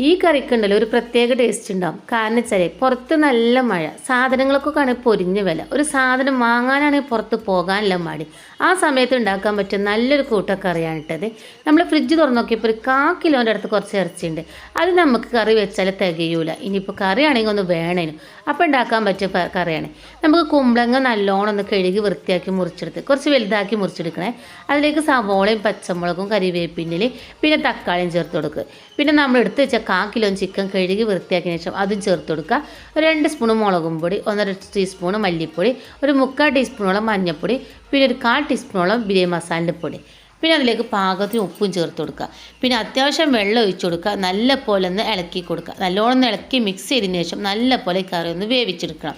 ഈ കറിക്കുണ്ടല്ലോ ഒരു പ്രത്യേക ടേസ്റ്റ് ഉണ്ടാവും. കാരണം വെച്ചാൽ പുറത്ത് നല്ല മഴ, സാധനങ്ങൾക്കൊക്കെ ആണെങ്കിൽ പൊരിഞ്ഞ വില, ഒരു സാധനം വാങ്ങാനാണെങ്കിൽ പുറത്ത് പോകാനുള്ള മടി. ആ സമയത്ത് ഉണ്ടാക്കാൻ പറ്റിയ നല്ലൊരു കൂട്ടക്കറിയാണ് ഇട്ടത്. നമ്മൾ ഫ്രിഡ്ജ് തുറന്ന് നോക്കിയപ്പോൾ ഒരു 1/4 കിലോൻ്റെ അടുത്ത് കുറച്ച് ഇറച്ചിയുണ്ട്. അത് നമുക്ക് കറി വെച്ചാൽ തികയൂല. ഇനിയിപ്പോൾ കറിയാണെങ്കിൽ ഒന്ന് വേണേനും. അപ്പോൾ ഉണ്ടാക്കാൻ പറ്റിയ കറിയാണ്. നമുക്ക് കുമ്പളങ്ങ നല്ലോണം ഒന്ന് കഴുകി വൃത്തിയാക്കി മുറിച്ചെടുത്ത് കുറച്ച് വലുതാക്കി മുറിച്ചെടുക്കണേ. അതിലേക്ക് സവോളയും പച്ചമുളകും കരിവേപ്പിൻ്റെ പിന്നെ തക്കാളിയും ചേർത്ത് കൊടുക്കുക. പിന്നെ നമ്മൾ എടുത്ത് വെച്ച 1/4 കിലോ ചിക്കൻ കഴുകി വൃത്തിയാക്കിയ ശേഷം അതും ചേർത്ത് കൊടുക്കുക. ഒരു 2 സ്പൂൺ മുളകും പൊടി, 1.5 ടീസ്പൂൺ മല്ലിപ്പൊടി, ഒരു 3/4 ടീസ്പൂണോളം മഞ്ഞൾപ്പൊടി, പിന്നെ ഒരു 1/4 ടീസ്പൂണോളം ബിരിയാണി മസാലൻ്റെ പൊടി. പിന്നെ അതിലേക്ക് പാകത്തിന് ഉപ്പും ചേർത്ത് കൊടുക്കുക. പിന്നെ അത്യാവശ്യം വെള്ളം ഒഴിച്ച് കൊടുക്കുക. നല്ല പോലെ ഒന്ന് ഇളക്കി കൊടുക്കുക. നല്ലോണം ഇളക്കി മിക്സ് ചെയ്തതിന് ശേഷം നല്ല പോലെ കറി ഒന്ന് വേവിച്ചെടുക്കണം.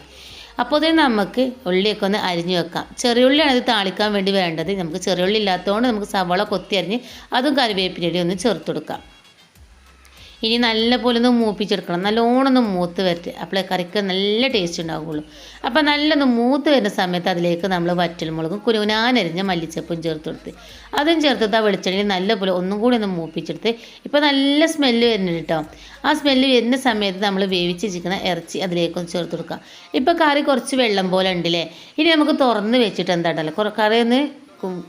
അപ്പോൾ അതിന് നമുക്ക് ഉള്ളിയൊക്കെ ഒന്ന് അരിഞ്ഞ് വെക്കാം. ചെറിയുള്ളിയാണ് ഇത് താളിക്കാൻ വേണ്ടി വേണ്ടത്. നമുക്ക് ചെറിയുള്ളി ഇല്ലാത്തതുകൊണ്ട് നമുക്ക് സവാള കൊത്തി അരിഞ്ഞ് അതും കറിവേപ്പിൻ്റെ ഒന്ന് ചേർത്ത് കൊടുക്കാം. ഇനി നല്ല പോലെ ഒന്ന് മൂപ്പിച്ചെടുക്കണം. നല്ലോണം ഒന്ന് മൂത്ത് വരട്ടെ. അപ്പോഴേ കറിക്ക് നല്ല ടേസ്റ്റ് ഉണ്ടാവുകയുള്ളൂ. അപ്പോൾ നല്ലൊന്ന് മൂത്ത് വരുന്ന സമയത്ത് അതിലേക്ക് നമ്മൾ വറ്റൽമുളകും കുനുകുനാനരിഞ്ഞ മല്ലിച്ചപ്പും ചേർത്ത് കൊടുത്ത് അതും ചേർത്തിട്ട് ആ വെളിച്ചെണ്ണയിൽ നല്ല പോലെ ഒന്നും കൂടി ഒന്ന് മൂപ്പിച്ചെടുത്ത് ഇപ്പോൾ നല്ല സ്മെല്ല് വരുന്നുണ്ട് കേട്ടോ. ആ സ്മെല്ല് വരുന്ന സമയത്ത് നമ്മൾ വേവിച്ച് ചിക്കന ഇറച്ചി അതിലേക്കൊന്ന് ചേർത്ത് കൊടുക്കുക. ഇപ്പോൾ കറി കുറച്ച് വെള്ളം പോലെ ഉണ്ടല്ലേ. ഇനി നമുക്ക് തുറന്ന് വെച്ചിട്ട് എന്താണ്ടല്ലോ കറി ഒന്ന്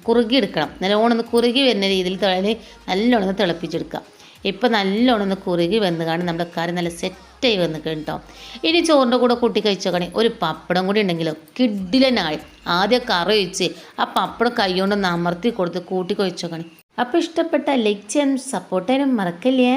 കുറുകി എടുക്കണം. നല്ലോണം ഒന്ന് കുറുകി വരുന്ന രീതിയിൽ നല്ലോണം ഒന്ന് തിളപ്പിച്ചെടുക്കുക. ഇപ്പോൾ നല്ലോണം ഒന്ന് കുറുകി വന്ന് കാണും നമ്മുടെ കറി നല്ല സെറ്റായി വന്ന് കേട്ടോ. ഇനി ചോറിൻ്റെ കൂടെ കൂട്ടി കഴിച്ചോക്കണേ ഒരു പപ്പടം കൂടി ഉണ്ടെങ്കിലോ കിഡിലനായി. ആദ്യം കറി ഒഴിച്ച് ആ പപ്പടം കൈകൊണ്ടൊന്ന് അമർത്തി കൊടുത്ത് കൂട്ടി കഴിച്ചോക്കണേ. അപ്പോൾ ഇഷ്ടപ്പെട്ട ലൈക്ക് ചെയ്യാനും സപ്പോർട്ട് ചെയ്യാനും മറക്കല്ലേ.